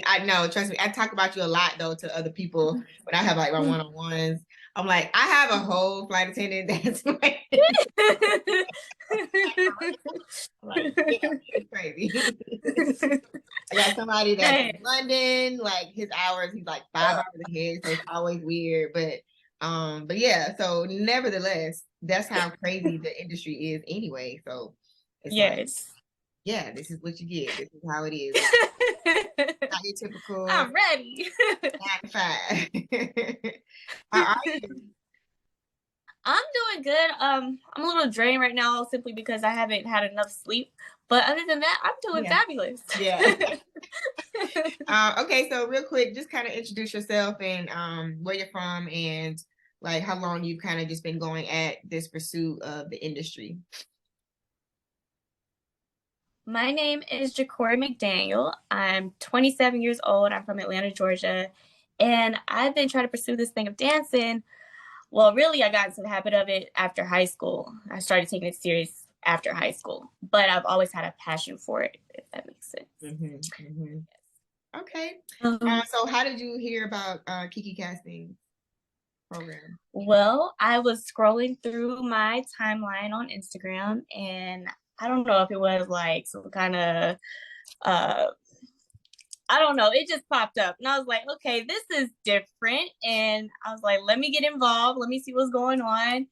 I know, trust me. I talk about you a lot though to other people when I have like my one-on-ones. I'm like, I have a whole flight attendant that's like, like yeah, it's crazy. I got somebody that's in London, like his hours, he's like 5 hours ahead, so it's always weird. But yeah, so nevertheless, that's how crazy the industry is anyway. So it's like, yeah, this is what you get. This is how it is. Not your typical. I'm ready. 9 to 5. How are you? I'm doing good. I'm a little drained right now simply because I haven't had enough sleep. But other than that, I'm doing fabulous. Yeah. Okay, so real quick, just kind of introduce yourself and where you're from and like how long you've kind of just been going at this pursuit of the industry. My name is Jacori McDaniel. I'm 27 years old. I'm from Atlanta, Georgia. And I've been trying to pursue this thing of dancing. Well, really, I got into the habit of it after high school. I started taking it serious after high school, but I've always had a passion for it, if that makes sense. Okay. So how did you hear about Kiki Kastings program? Well, I was scrolling through my timeline on Instagram, and I don't know if it was like some kind of I don't know, it just popped up and I was like, okay, this is different. And I was like, let me get involved. Let me see what's going on.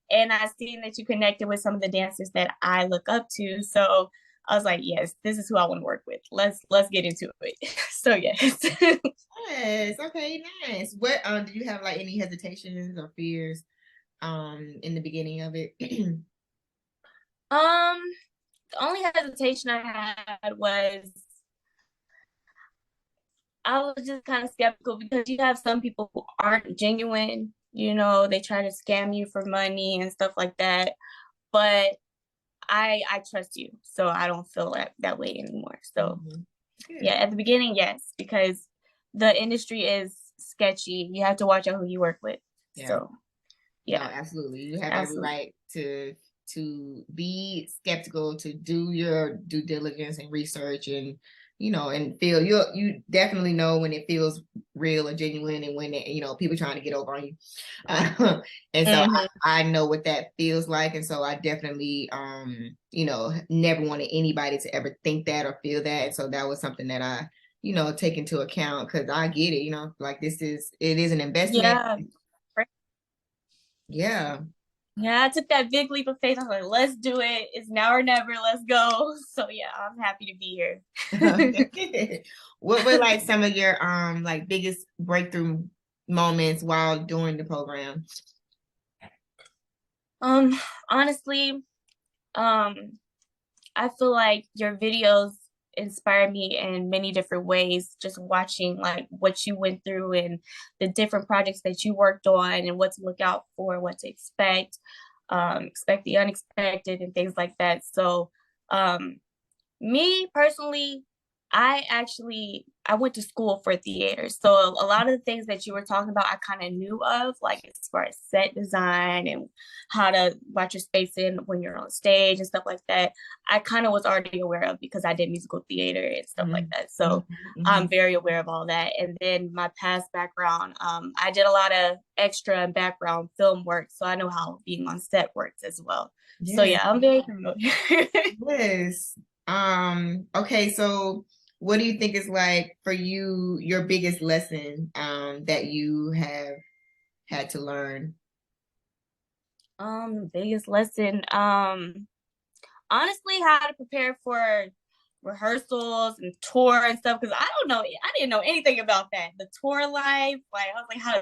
And I seen that you connected with some of the dancers that I look up to. So I was like, yes, this is who I want to work with. Let's get into it. So yes. Yes. Okay, nice. What did you have like any hesitations or fears in the beginning of it? The only hesitation I had was I was just kind of skeptical because you have some people who aren't genuine, you know, they try to scam you for money and stuff like that. But I trust you, so I don't feel that way anymore. So yeah, at the beginning, yes, because the industry is sketchy. You have to watch out who you work with. Yeah. So yeah, no, absolutely. You have every right to be skeptical, to do your due diligence and research, and you know, and feel you definitely know when it feels real or genuine, and when it, you know, people trying to get over on you. And so I know what that feels like, and so I definitely you know, never wanted anybody to ever think that or feel that, and so that was something that I, you know, take into account, because I get it, you know, like it is an investment. Yeah. Yeah, I took that big leap of faith. I was like, let's do it. It's now or never. Let's go. So yeah, I'm happy to be here. What were like some of your like biggest breakthrough moments while doing the program? Honestly, I feel like your videos inspire me in many different ways, just watching like what you went through and the different projects that you worked on and what to look out for, what to expect the unexpected and things like that. So me personally, I went to school for theater. So a lot of the things that you were talking about, I kind of knew of, like as far as set design and how to watch your space in when you're on stage and stuff like that. I kind of was already aware of because I did musical theater and stuff like that. So I'm very aware of all that. And then my past background, I did a lot of extra and background film work. So I know how being on set works as well. Yeah. So yeah, I'm very familiar. Yes. Okay, so what do you think is like for you your biggest lesson that you have had to learn? Biggest lesson, honestly, how to prepare for rehearsals and tour and stuff, because I didn't know anything about that. The tour life, like I was like, how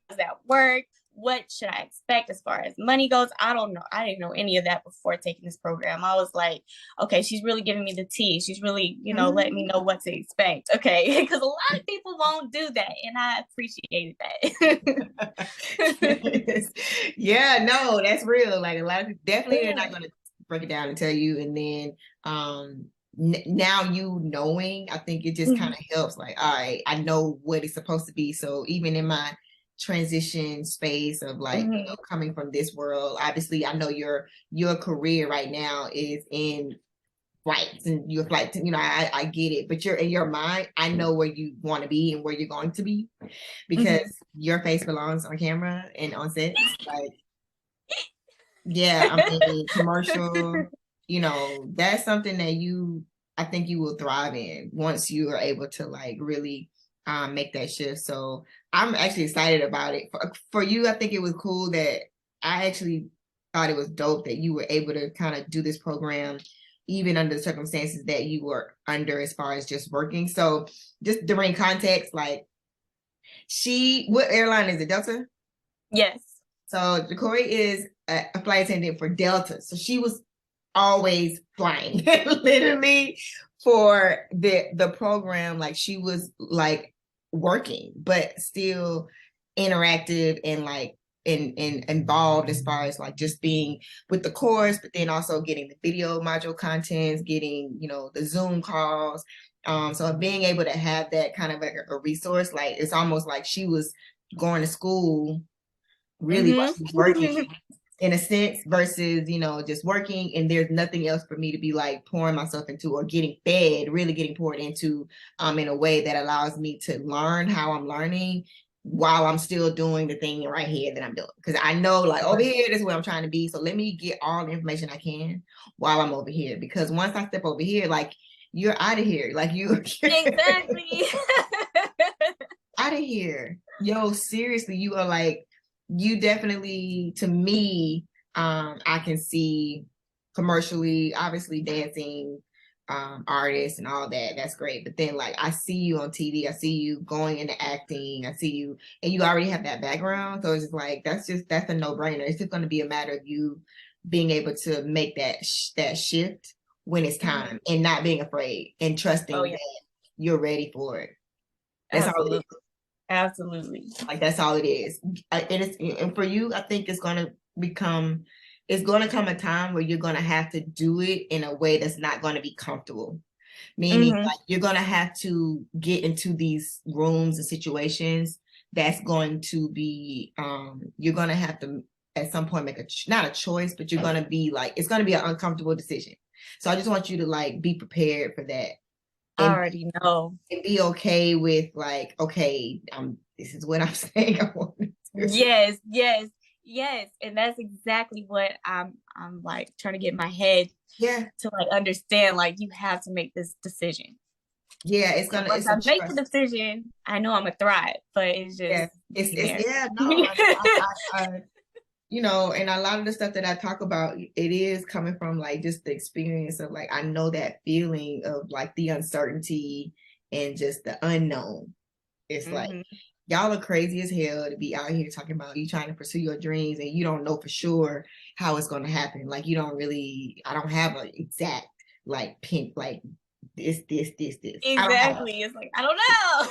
does that work? What should I expect as far as money goes? I don't know. I didn't know any of that before taking this program. I was like, okay, she's really giving me the tea. She's really, you know, letting me know what to expect. Okay. Because a lot of people won't do that. And I appreciated that. Yeah, no, that's real. Like a lot of people definitely they're not going to break it down and tell you. And then now you knowing, I think it just kind of helps. Like, all right, I know what it's supposed to be. So even in my transition space of like, you know, coming from this world, obviously I know your career right now is in flights and your flight, you know, I get it, but you're in your mind, I know where you want to be and where you're going to be because Mhm. your face belongs on camera and on sets. Like, yeah, I mean, commercial, you know, that's something that I think you will thrive in once you are able to like really make that shift. So I'm actually excited about it. For you, I think it was cool that I actually thought it was dope that you were able to kind of do this program even under the circumstances that you were under as far as just working. So just to bring context, like what airline is it, Delta? Yes. So Jacori is a flight attendant for Delta. So she was always flying, literally for the program. Like she was like working, but still interactive and like involved as far as like just being with the course, but then also getting the video module contents, getting, you know, the Zoom calls. So being able to have that kind of like a resource, like it's almost like she was going to school really while she was working Mhm. in a sense versus, you know, just working and there's nothing else for me to be like pouring myself into or getting fed, really getting poured into in a way that allows me to learn how I'm learning while I'm still doing the thing right here that I'm doing. Because I know like over here, this is where I'm trying to be. So let me get all the information I can while I'm over here. Because once I step over here, like you're out of here. Like you Exactly. out of here. Yo, seriously, you are like, you definitely, to me, I can see commercially, obviously dancing, artists and all that. That's great. But then like I see you on TV, I see you going into acting, I see you, and you already have that background. So it's just like that's a no-brainer. It's just gonna be a matter of you being able to make that shift when it's time and not being afraid and Oh trusting yeah, that you're ready for it. That's all it is. absolutely, absolutely. Like that's all it is. And for you, I think it's going to come a time where you're going to have to do it in a way that's not going to be comfortable. Meaning, Mm-hmm. like you're going to have to get into these rooms and situations that's going to be, you're going to have to at some point make not a choice, but you're going to be like, it's going to be an uncomfortable decision. So I just want you to like be prepared for that I and already know. be okay with like, okay, this is what I'm saying I want to do. Yes, yes, yes, and that's exactly what I'm like trying to get my head Yeah, to like understand. Like you have to make this decision. yeah, Once it's a I make the trust. decision, I know I'm a thrive. But it's just Yeah, getting it's there. yeah, no, you know, and a lot of the stuff that I talk about, it is coming from like just the experience of like I know that feeling of like the uncertainty and just the unknown. It's like Mm-hmm. y'all are crazy as hell to be out here talking about you trying to pursue your dreams and you don't know for sure how it's going to happen. Like you don't really, I don't have an exact like pin, like this. I don't have Exactly. It's like I don't know.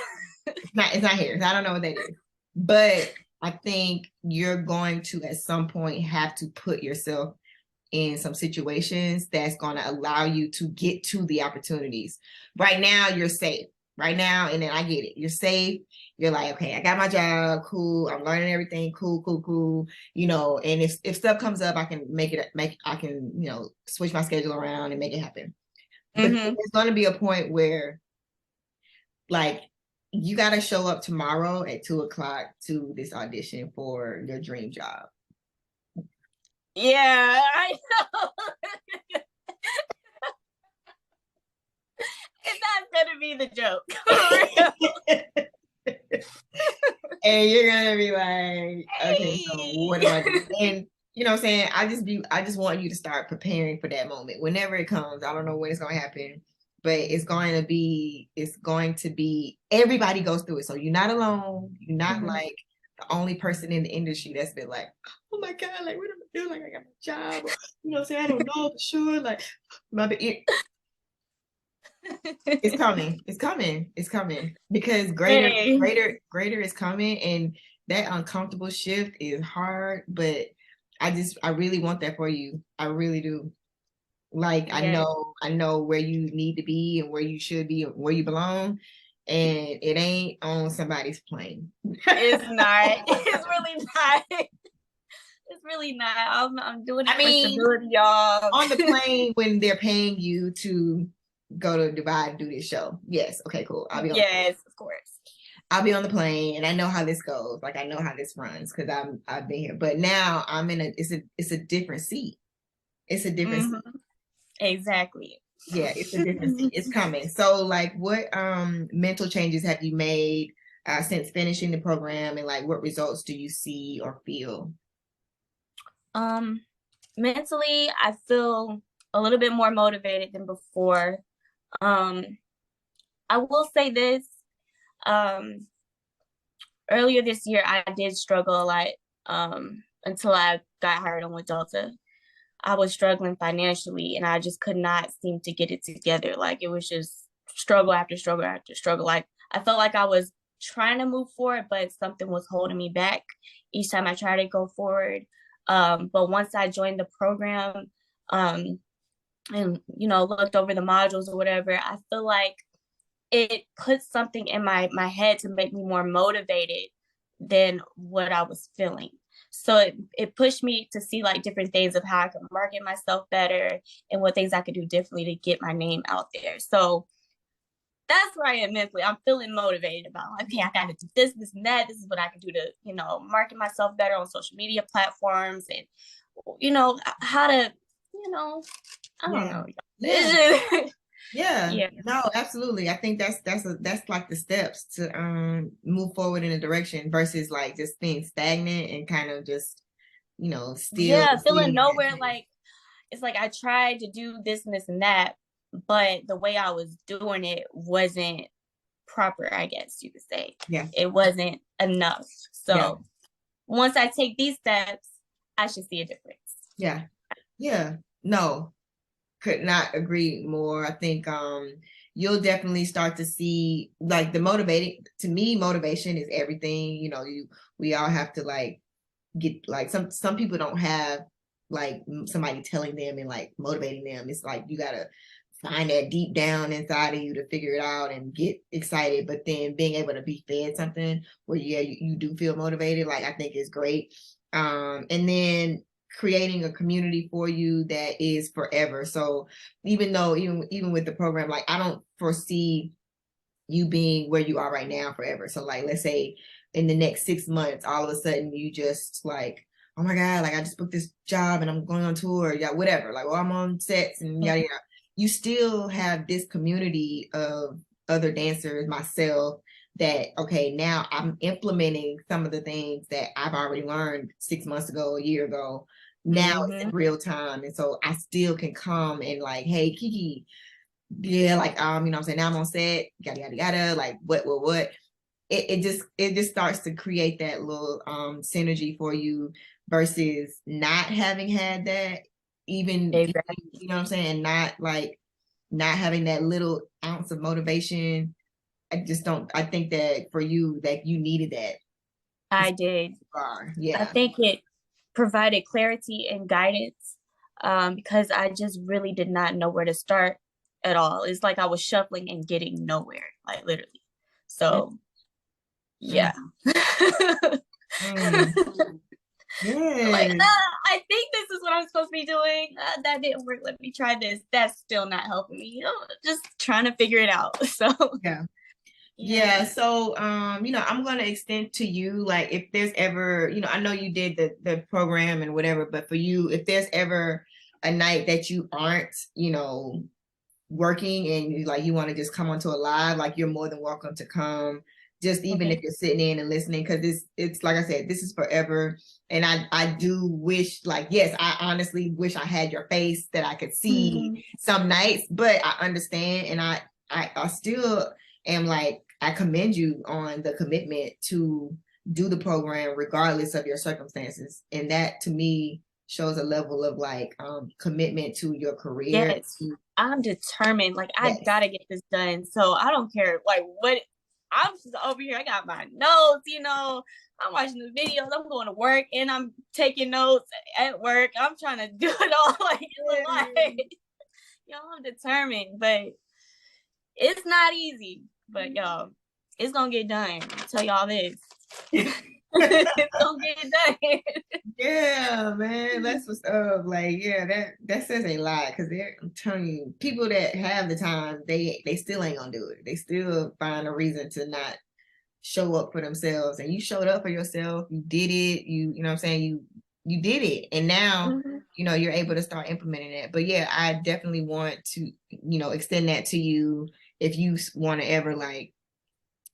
it's not here. I don't know what that is. But I think you're going to at some point have to put yourself in some situations that's going to allow you to get to the opportunities. Right now, you're safe. Right now, and then I get it. You're safe. You're like, okay, I got my job. Cool. I'm learning everything. Cool, cool, cool. You know, and if stuff comes up, I can I can, you know, switch my schedule around and make it happen. But Mm-hmm. there's going to be a point where like you got to show up tomorrow at 2 o'clock to this audition for your dream job. Yeah, I know. And that's gonna be the joke. And you're gonna be like, okay, so what do Hey. I do? And you know what I'm saying? I just want you to start preparing for that moment. Whenever it comes, I don't know when it's gonna happen, but it's going to be everybody goes through it. So you're not alone. You're not Mhm. like the only person in the industry that's been like, oh my God, like what am I doing? Like I got my job, or, you know what I'm saying? I don't know for sure. Like it's coming. It's coming. It's coming because Hey. greater is coming, and that uncomfortable shift is hard. But I really want that for you. I really do. Like Yes. I know where you need to be and where you should be and where you belong, and it ain't on somebody's plane. It's not. It's really not. It's really not. I'm doing it I for mean, stability, y'all. on the plane when they're paying you to go to Dubai and do this show. Yes. Okay, cool. Yes, of course. I'll be on the plane and I know how this goes. Like I know how this runs because I've been here. But now I'm in it's a different seat. It's a different seat. Exactly. Yeah, it's a different seat. It's coming. So like what mental changes have you made since finishing the program, and like what results do you see or feel? Mentally, I feel a little bit more motivated than before. Um, I will say this. Um, Earlier this year, I did struggle a lot until I got hired on with Delta. I was struggling financially and I just could not seem to get it together. Like it was just struggle after struggle after struggle. Like I felt like I was trying to move forward, but something was holding me back each time I tried to go forward. But once I joined the program, um, and looked over the modules or whatever, I feel like it put something in my head to make me more motivated than what I was feeling. So it pushed me to see like different things of how I could market myself better and what things I could do differently to get my name out there. So that's where I am mentally. I'm feeling motivated about, okay, I got to do this, and that. This is what I can do to, market myself better on social media platforms and, how to, I don't know. Yeah. It's just, Yeah, no, absolutely. I think that's like the steps to move forward in a direction versus like just being stagnant and kind of just, still yeah, feeling sitting in that nowhere. place. Like it's like I tried to do this and this and that, but the way I was doing it wasn't proper, I guess you could say. Yeah. It wasn't enough. Yeah. So once I take these steps, I should see a difference. Yeah. Yeah. No, could not agree more. I think you'll definitely start to see like the motivating to me, motivation is everything. We all have to like get like some people don't have like somebody telling them and like motivating them. It's like you gotta find that deep down inside of you to figure it out and get excited. But then being able to be fed something where you do feel motivated, like I think is great. And then creating a community for you that is forever. So even with the program, like I don't foresee you being where you are right now forever. So like let's say in the next 6 months, all of a sudden you just like, oh my God, like I just booked this job and I'm going on tour, yeah, whatever. Like, well, I'm on sets and yada yada. You still have this community of other dancers, myself, that okay, now I'm implementing some of the things that I've already learned 6 months ago, a year ago. Now it's in real time. And so I still can come and like, hey, Kiki, yeah, like I'm saying, now I'm on set, yada yada yada, like what. It just starts to create that little synergy for you versus not having had that, even Exactly. you know what I'm saying, not having that little ounce of motivation. I think that for you that you needed that. I did. I Yeah. think it provided clarity and guidance because I just really did not know where to start at all. It's like I was shuffling and getting nowhere, like literally. So, yeah. Mm. Like, Yeah. I think this is what I'm supposed to be doing. That didn't work. Let me try this. That's still not helping me. Just trying to figure it out. So, Yeah. Yeah, so I'm gonna extend to you like if there's ever, I know you did the program and whatever, but for you, if there's ever a night that you aren't, working and you want to just come onto a live, like you're more than welcome to come. Just even if you're sitting in and listening, because it's like I said, this is forever. And I do wish, like, yes, I honestly wish I had your face that I could see some nights, but I understand, and I still am like, I commend you on the commitment to do the program regardless of your circumstances. And that to me shows a level of like commitment to your career. yes, I'm determined. Like, I Yes. gotta get this done. So I don't care like what. I'm just over here. I got my notes, I'm watching the videos. I'm going to work and I'm taking notes at work. I'm trying to do it all. Like, it's a lot. I'm determined, but it's not easy. But y'all, it's gonna get done. I'll tell y'all this. It's gonna get done. Yeah, man, that's what's up. Like, yeah, that says a lot because I'm telling you, people that have the time, they still ain't gonna do it. They still find a reason to not show up for themselves. And you showed up for yourself. You did it. You know what I'm saying? You did it, and now Mhm. you're able to start implementing it. But yeah, I definitely want to extend that to you if you want to ever like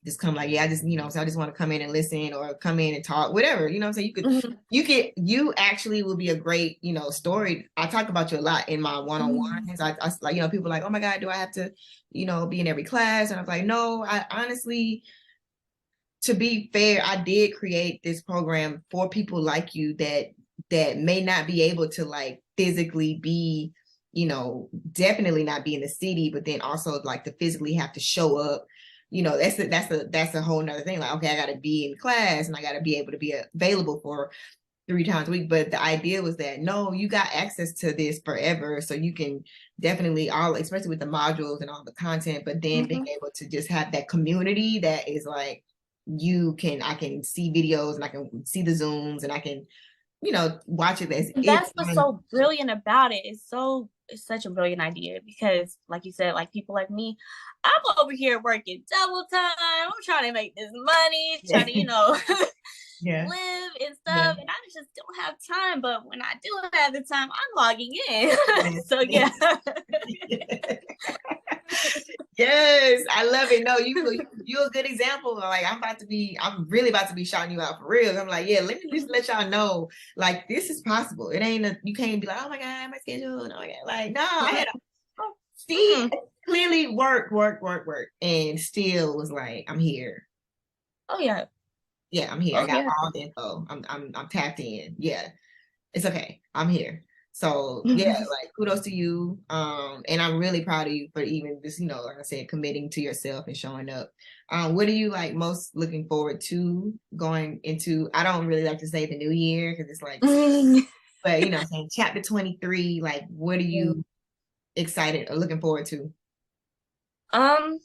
just come like, yeah, I just, so I just want to come in and listen or come in and talk, whatever, I'm saying? Mhm. You actually will be a great, story. I talk about you a lot in my Mhm. one-on-ones. I like, people are like, oh my God, do I have to, be in every class? And I was like, no, I honestly, to be fair, I did create this program for people like you that may not be able to like physically be, definitely not be in the city, but then also like to physically have to show up. That's a whole nother thing. Like, okay, I got to be in class and I got to be able to be available for 3 times a week. But the idea was that no, you got access to this forever, so you can definitely all, especially with the modules and all the content, but then being Mhm. able to just have that community that is like I can see videos and I can see the zooms and I can watch it as And if that's what's I'm so brilliant about it. It's such a brilliant idea because, like you said, like people like me, I'm over here working double time. I'm trying to make this money, trying yeah to, yeah live and yeah stuff, and I just don't have time. But when I do have the time, I'm logging in. yeah. So yeah. Yes, I love it. No, you a good example. Like I'm really about to be shouting you out for real. I'm like, yeah, let me just let y'all know, like this is possible. It ain't you can't be like, oh my God, my schedule. Oh my God. Like, no, I had see Mm-mm. clearly work, and still was like, I'm here. Oh yeah. Yeah, I'm here. I Oh got yeah. all the info. I'm tapped in. Yeah. It's okay. I'm here. So yeah, like kudos to you. And I'm really proud of you for even just, like I said, committing to yourself and showing up. What are you like most looking forward to going into? I don't really like to say the new year because it's like, but saying chapter 23, like what are Yeah. you excited or looking forward to? Um,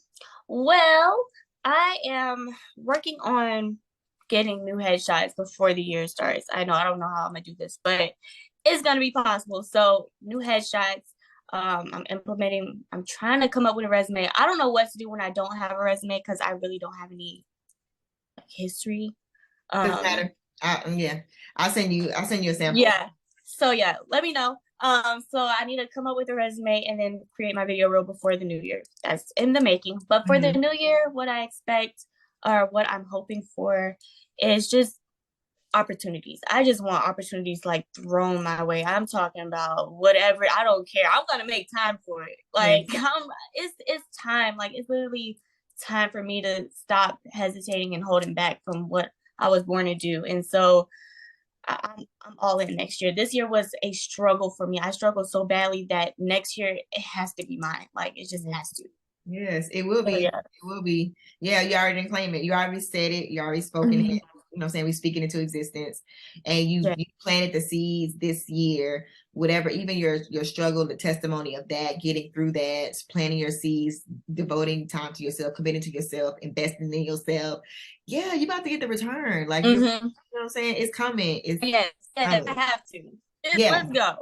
well, I am working on getting new headshots before the year starts. I don't know how I'm gonna do this, but it's gonna be possible. So new headshots. I'm trying to come up with a resume. I don't know what to do when I don't have a resume because I really don't have any like, history. Doesn't Um, matter. Yeah. I'll send you a sample. yeah. So yeah, let me know. So I need to come up with a resume and then create my video reel before the new year. That's in the making. But for the Mhm. new year, what I expect or what I'm hoping for is just opportunities. I just want opportunities like thrown my way. I'm talking about whatever. I don't care. I'm gonna make time for it. Yeah. Like it's time. Like it's literally time for me to stop hesitating and holding back from what I was born to do. And so I'm all in next year. This year was a struggle for me. I struggled so badly that next year it has to be mine. Like it just has to. Yes, it will So be. yeah. It will be. Yeah, you already didn't claim it. You already said it. You already spoken it. Mhm. What I'm saying? We speaking into existence. And Yeah. you planted the seeds this year, whatever, even your struggle, the testimony of that, getting through that, planting your seeds, devoting time to yourself, committing to yourself, investing in yourself. Yeah, you're about to get the return. Like you Hmm. know what I'm saying? It's coming. It's Yes. Yes. I coming. have to. Yeah. Let's go.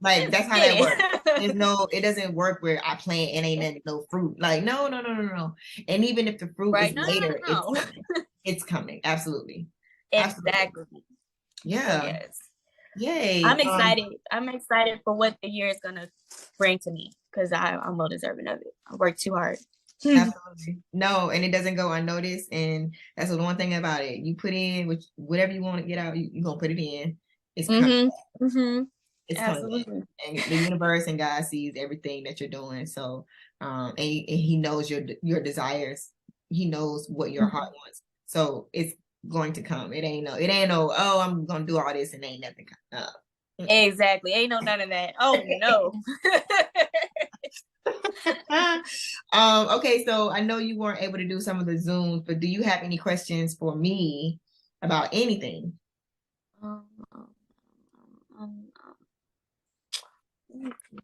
Like Let's that's how get that works. There's it. no, it doesn't work where I plant and ain't nothing, no fruit. Like, no. And even if the fruit is Right? No. later, No. it's No. coming. It's coming. Absolutely. Absolutely. Exactly. So Yeah. yes, Yay. I'm excited. I'm excited for what the year is gonna bring to me because I'm well deserving of it. I worked too hard. Absolutely. No, and it doesn't go unnoticed. And that's the one thing about it. You put in whatever you want to get out, you're gonna put it in. It's coming. Mhm. Mhm. It's coming back. Absolutely. And the universe and God sees everything that you're doing. So and he knows your desires. He knows what your heart Mhm. wants. So it's going to come. It ain't no, oh, I'm gonna do all this and ain't nothing come up. Exactly. Ain't no none of that. Oh no. Okay, so I know you weren't able to do some of the Zooms, but do you have any questions for me about anything? um, um, um, um,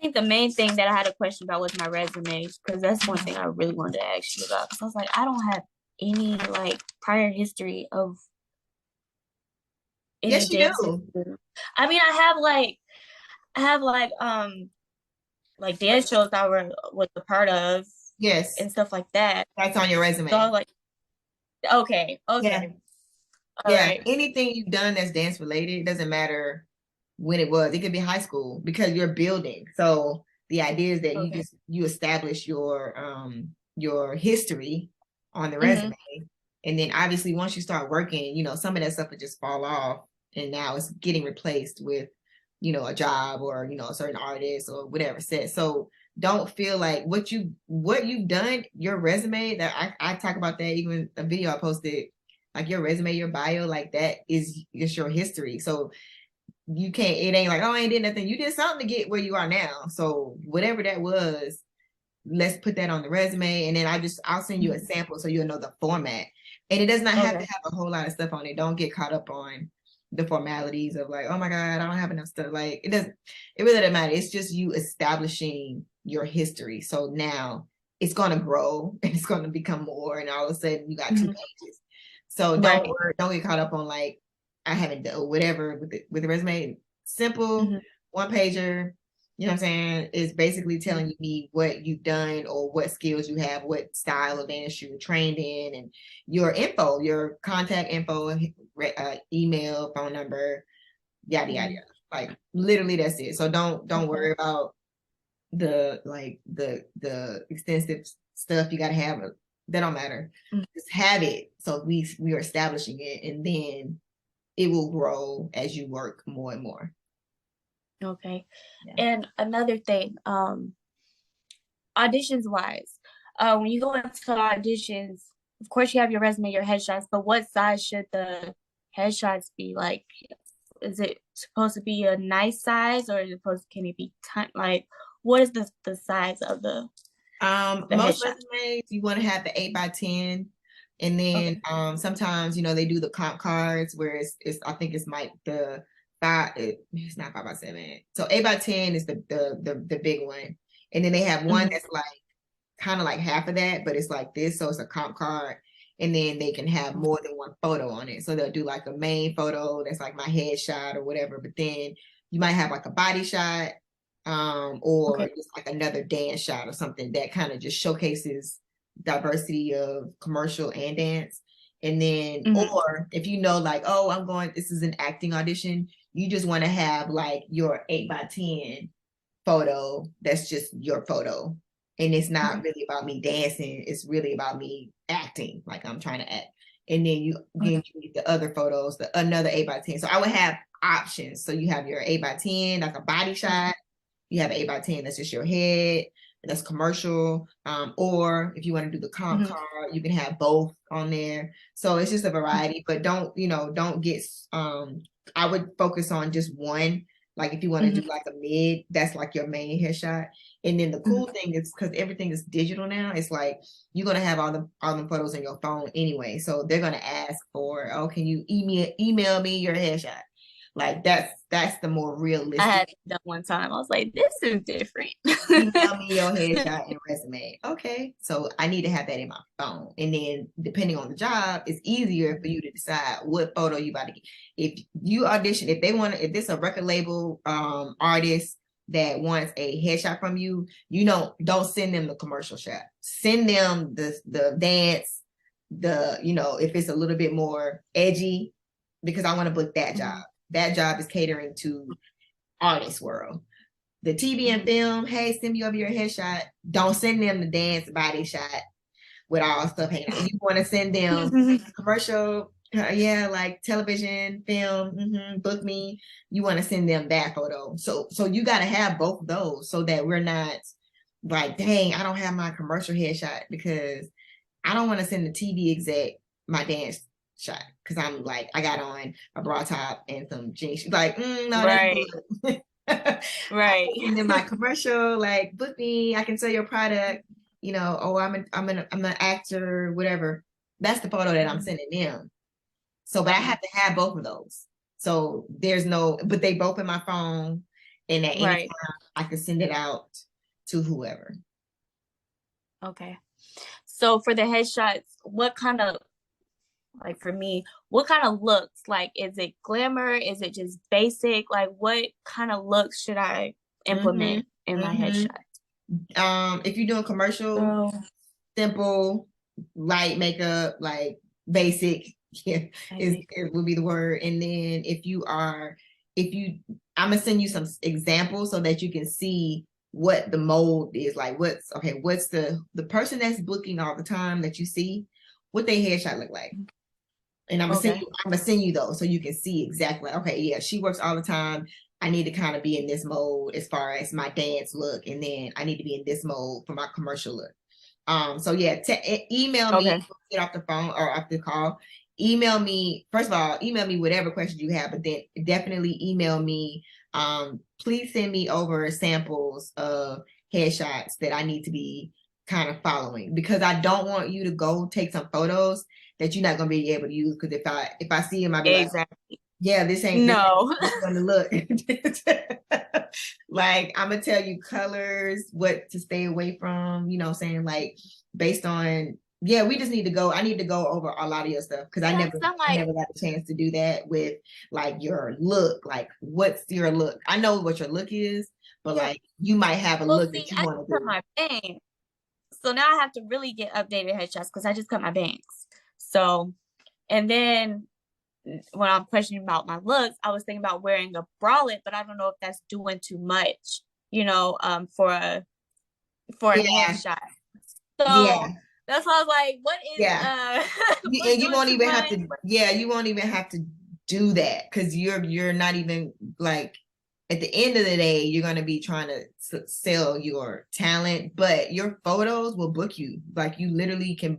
think the main thing that I had a question about was my resume, because that's one thing I really wanted to ask you about. Because I was like, I don't have any like prior history of any Yes, you dances. do. I mean, I have like dance shows I was a part of Yes, and stuff like that. that's on your So I resume. was like, okay, Yeah. okay, all Yeah, right, anything you've done that's dance related, it doesn't matter when it was. It could be high school because you're building. So the idea is that okay. you establish your history on the Mm-hmm. resume. And then obviously once you start working, some of that stuff would just fall off and now it's getting replaced with, a job or, a certain artist or whatever set. So don't feel like what you've done, your resume that I talk about that even a video I posted, like your resume, your bio, like that is just your history. So you can't, it ain't like, oh, I ain't did nothing. You did something to get where you are now. So whatever that was, let's put that on the resume. And then I'll send you a sample so you'll know the format. And it does not have to Okay, have a whole lot of stuff on it. Don't get caught up on the formalities of like, oh my God, I don't have enough stuff. Like it really doesn't matter. It's just you establishing your history. So now it's gonna grow and it's gonna become more. And all of a sudden you got two pages. So don't right. worry, don't get caught up on like I haven't done whatever with the resume. Simple, one pager, you know what I'm saying? It's basically telling me what you've done or what skills you have, what style of dance you're trained in, and your info, your contact info, email, phone number, yada yada yada. Like literally that's it. So don't worry about the extensive stuff you gotta have. That don't matter. Just have it. So we are establishing it, and then it will grow as you work more and more. Okay. Yeah. And another thing, auditions wise, when you go into auditions, of course you have your resume, your headshots, but what size should the headshots be? Like, is it supposed to be a nice size, or is it supposed can it be like what is the size of the Most headshot? resumes you want to have the 8x10, and then Okay. sometimes they do the comp cards where it's I think it's like the five, it's not 5x7. So 8x10 is the big one, and then they have one that's like kind of like half of that, but it's like this, so it's a comp card, and then they can have more than one photo on it. So they'll do like a main photo that's like my headshot or whatever, but then you might have like a body shot, or Okay. just like another dance shot or something that kind of just showcases diversity of commercial and dance. And then, or if like, oh, this is an acting audition, you just want to have like your 8x10 photo that's just your photo, and it's not really about me dancing, it's really about me acting like I'm trying to act. And then you need the other photos, another 8x10. So I would have options. So you have your 8x10 like a body shot, you have an 8x10 that's just your head, that's commercial, or if you want to do the comp card, you can have both on there. So it's just a variety, but don't get I would focus on just one. Like if you want to do like a mid, that's like your main headshot. And then the cool thing is because everything is digital now, it's like you're gonna have all the photos on your phone anyway. So they're gonna ask for, oh, can you email me your headshot? Like that's the more I realistic. had done one time. I was like, this is different. Email me your headshot and resume. Okay, so I need to have that in my phone. And then depending on the job, it's easier for you to decide what photo you about to get. If you audition, if this a record label artist that wants a headshot from you, don't send them the commercial shot. Send them the dance, if it's a little bit more edgy, because I want to book that job. That job is catering to artist world. The TV and film, hey, send me over your headshot. Don't send them the dance body shot with all stuff hanging out. You want to send them commercial, yeah, like television, film, book me. You want to send them that photo. So you got to have both of those so that we're not like, dang, I don't have my commercial headshot, because I don't want to send the TV exec my dance shot because I'm like, I got on a bra top and some jeans. She's like, no, that's Right. good. Right. And then my commercial, like, book me, I can sell your product, oh, I'm an actor, whatever. That's the photo that I'm sending them. So, but I have to have both of those. So there's no, but they both in my phone. and at any Right. time I can send it out to whoever. Okay. So for the headshots, what kind of, like for me, what kind of looks? Like, is it glamour? Is it just basic? Like, what kind of looks should I Mm-hmm. implement in my Mm-hmm. headshot? If you're doing commercial, So simple, light makeup, like basic, yeah, basic. it would be the word. And then if you, I'm gonna send you some examples so that you can see what the mold is like. What's the person that's booking all the time that you see, what their headshot look like. And Okay. I'm gonna send you those so you can see exactly. Okay, yeah, she works all the time. I need to kind of be in this mode as far as my dance look, and then I need to be in this mode for my commercial look. So yeah, email me, Okay. get off the phone or off the call. Email me, first of all, email me whatever questions you have, but then definitely email me. Please send me over samples of headshots that I need to be kind of following, because I don't want you to go take some photos that you're not gonna be able to use. Because if I see them, I'll be like, Exactly. yeah, this No. ain't gonna look. Like, I'm gonna tell you colors, what to stay away from, you know what I'm saying? Like, based on, yeah, we just need to go. I need to go over a lot of your stuff because Yes, I'm I like, never got a chance to do that with like your look. Like, what's your look? I know what your look is, but yeah. like you might have a Well, look see, that you I want just to cut do. my bangs. So now I have to really get updated headshots because I just cut my bangs. So, and then when I'm questioning about my looks, I was thinking about wearing a bralette, but I don't know if that's doing too much, for a Yeah, headshot. yeah, So that's why I was like, what is yeah. what's And you doing won't too even have much? to, yeah, you won't even have to do that because you're not even like, at the end of the day, you're going to be trying to sell your talent, but your photos will book you. Like, you can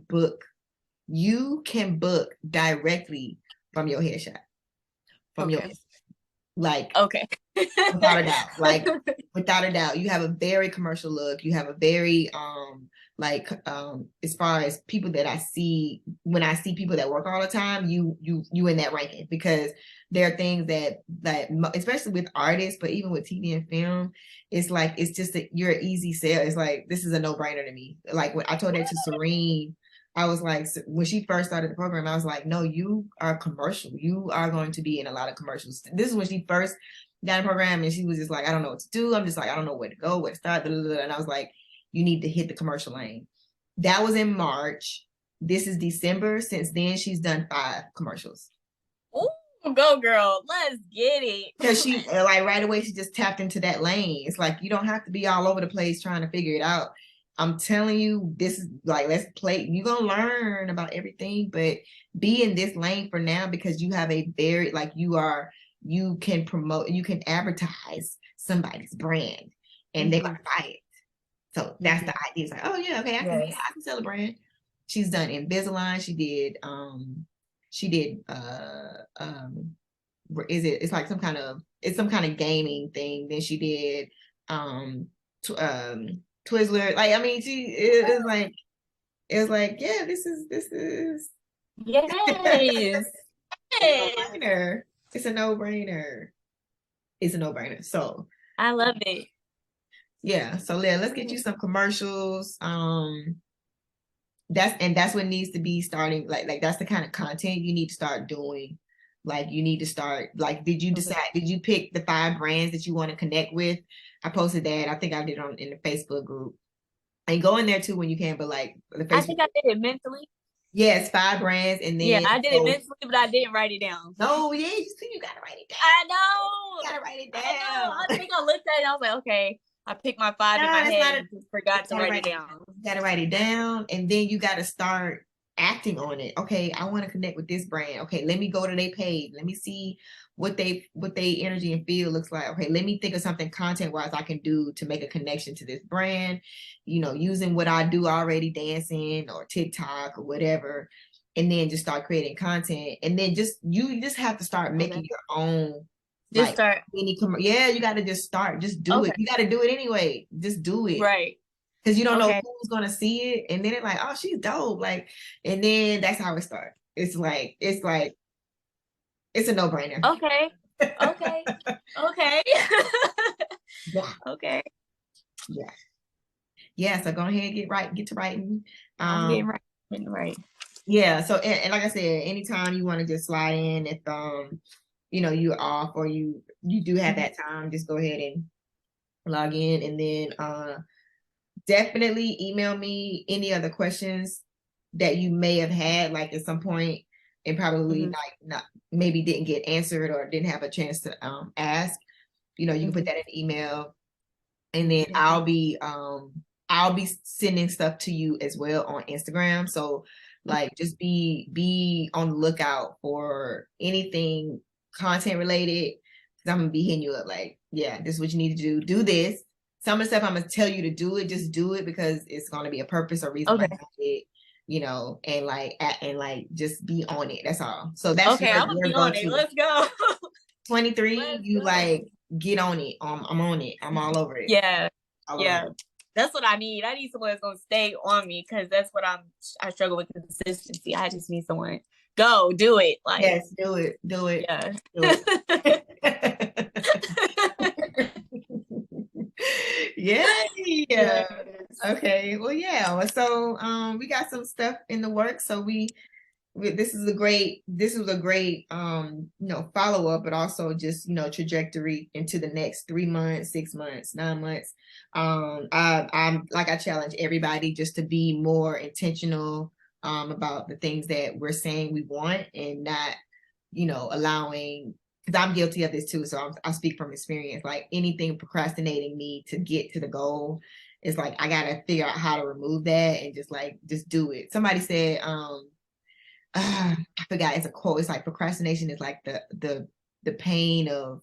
book directly from your headshot, from your, Okay. like, Okay. without a doubt. Like, without a doubt, you have a very commercial look. You have a very as far as people that I see, when I see people that work all the time, you in that ranking, because there are things that especially with artists, but even with TV and film, it's like, it's just that you're an easy sell. It's like, this is a no-brainer to me. Like, when I told that to Serene, I was like, when she first started the program, I was like, no, you are commercial. You are going to be in a lot of commercials. This is when she first got in the program, and she was just like, I don't know what to do. I'm just like, I don't know where to go, where to start. And I was like, you need to hit the commercial lane. That was in March. This is December. Since then, she's done 5 commercials. Ooh, go girl. Let's get it. Because she, like, right away, she just tapped into that lane. It's like, you don't have to be all over the place trying to figure it out. I'm telling you, this is like, let's play. You're going to learn about everything, but be in this lane for now, because you have a very, like, you can promote, you can advertise somebody's brand, and they're going to buy it. So that's the idea. It's like, oh yeah, okay, Yes. I can sell a brand. She's done Invisalign. She did it's like some kind of gaming thing. Then she did Twizzler. Like, I mean, it was like, yeah, this is Yes. it's a Yes. no-brainer. It's a no-brainer. It's a no-brainer. So I love it. yeah, so yeah, let's get you some commercials. That's what needs to be starting, like that's the kind of content you need to start doing. Like, you need to start, like, did you pick the 5 brands that you want to connect with? I posted that. I think I did in the Facebook group, and go in there too when you can, but like the I Facebook, think I did it mentally. yes, 5 brands. And Yeah, then, I did it so, mentally, but I didn't write it down. no, yeah, you gotta write it down. I know. You gotta write it I know. down. I think I looked at it and I was like, okay, I picked my 5 No, in my that's head not and just forgot to write it down. you gotta write it down, and then you gotta start acting on it. Okay, I want to connect with this brand. Okay, let me go to their page. Let me see what they energy and feel looks like. Okay, let me think of something content wise I can do to make a connection to this brand. Using what I do already, dancing or TikTok or whatever, and then just start creating content. And then you just have to start Okay. making your own, Just like, start. yeah, you got to just start, just do it. Okay. You got to do it anyway. Just do it, Right. because you don't know Okay. who's gonna see it, and then it's like, oh, she's dope, like, and then that's how it starts. It's a no-brainer. Okay. Okay. Okay. Yeah. Okay. Yeah. Yeah. So go ahead and get to writing. I'm getting right. Yeah. So and like I said, anytime you want to just slide in, if you're off or you do have that time, just go ahead and log in, and then definitely email me any other questions that you may have had, like at some point, and probably not maybe didn't get answered or didn't have a chance to ask. You can put that in the email, and then I'll be sending stuff to you as well on Instagram. So like just be on the lookout for anything content related, because I'm gonna be hitting you up like, yeah, this is what you need to do this. Some of the stuff I'm gonna tell you to do it, just do it, because it's gonna be a purpose or reason behind it, and like just be on it. That's all. So that's okay. I'm gonna be on it. Let's go. 23. You go. Like get on it. I'm on it. I'm all over it. Yeah. Yeah. That's what I need. I need someone that's gonna stay on me, because that's what I struggle with consistency. I just need someone. Go do it. Like, yes, do it. Yeah. Do it. Yeah. Yes. Okay. Well, yeah. So we got some stuff in the works. So this was a great follow up, but also just trajectory into the next 3 months, 6 months, 9 months. I challenge everybody just to be more intentional about the things that we're saying we want, and not allowing, because I'm guilty of this too, so I speak from experience. Like anything procrastinating me to get to the goal, is like I gotta figure out how to remove that and just do it. Somebody said I forgot, it's a quote. It's like procrastination is like the pain of,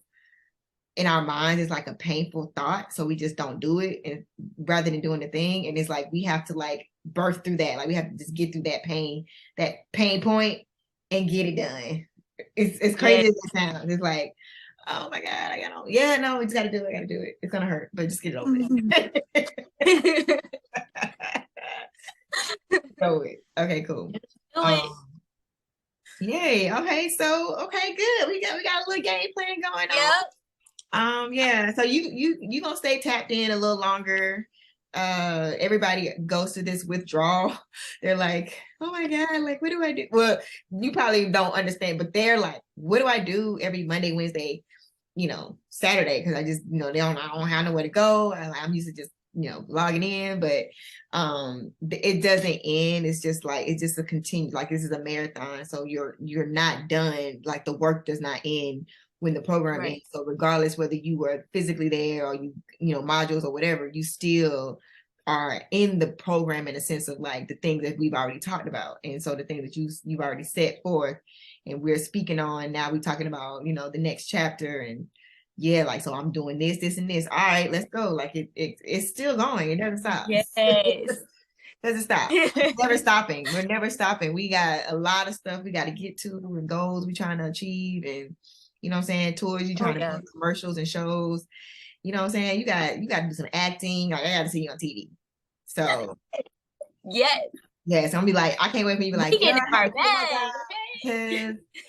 in our minds, is like a painful thought, so we just don't do it, and rather than doing the thing. And it's like we have to like birth through that. Like we have to just get through that pain point and get it done. It's crazy as it sounds. It's like, oh my God, we just gotta do it. I gotta do it. It's gonna hurt, but just get it over it. Do it. Okay, cool. Do it. Yay. Okay, so good. We got a little game plan going on. Yeah. So you gonna stay tapped in a little longer. Everybody goes through this withdrawal. They're like, oh my God, like what do I do? Well, you probably don't understand, but they're like, what do I do every Monday, Wednesday, Saturday? Because I just, I don't have nowhere to go. I'm used to just logging in, but it doesn't end. It's just a continue, like this is a marathon, so you're not done. Like the work does not end when the program ends. So regardless whether you were physically there or modules or whatever, you still are in the program, in a sense of like the things that we've already talked about. And so the things that you've already set forth and we're speaking on, now we're talking about the next chapter. And yeah, like, so I'm doing this and this. All right, let's go. Like it's still going. It doesn't stop. Yes. Doesn't stop. Never stopping. We're never stopping. We got a lot of stuff we got to get to, and goals we're trying to achieve, and what I'm saying, tours you're trying to do, commercials and shows. You know what I'm saying? You got to do some acting. Like I got to see you on TV. So yes. Yes, I'm gonna be like, I can't wait for you to be like, because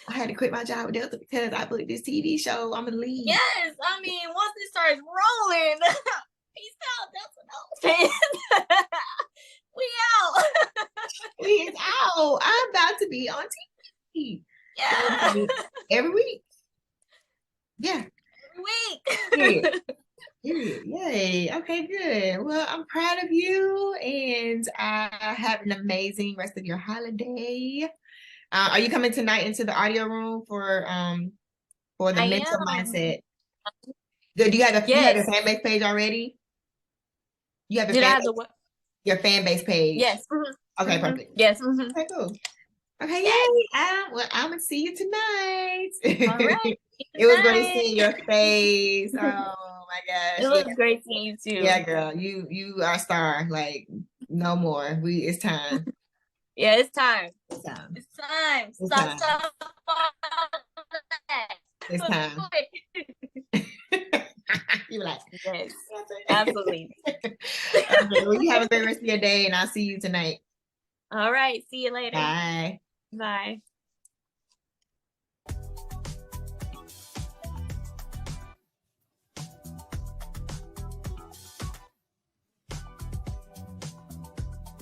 I had to quit my job with Delta because I booked this TV show. I'm gonna leave. Yes, I mean, once it starts rolling, peace out, Delta. We out. We is out. I'm about to be on TV. Yeah. Every week. Yeah. Every week. Period. Yay. Okay, good. Well, I'm proud of you, and have an amazing rest of your holiday. Are you coming tonight into the audio room for the mental mindset? Good. Do you have you have your fan base page already? You have your fan base page? Yes. Okay, perfect. Yes. Okay, cool. Okay, yay. Well, I'm gonna see you tonight. All right. It was great seeing your face. Oh my gosh. It was great seeing you too. Yeah, girl. You are a star. Like, no more. It's time. Yeah, it's time. It's time. It's time. It's Stop. It's time. You're like, yes, absolutely. Well, you have a great rest of your day, and I'll see you tonight. All right. See you later. Bye. Bye.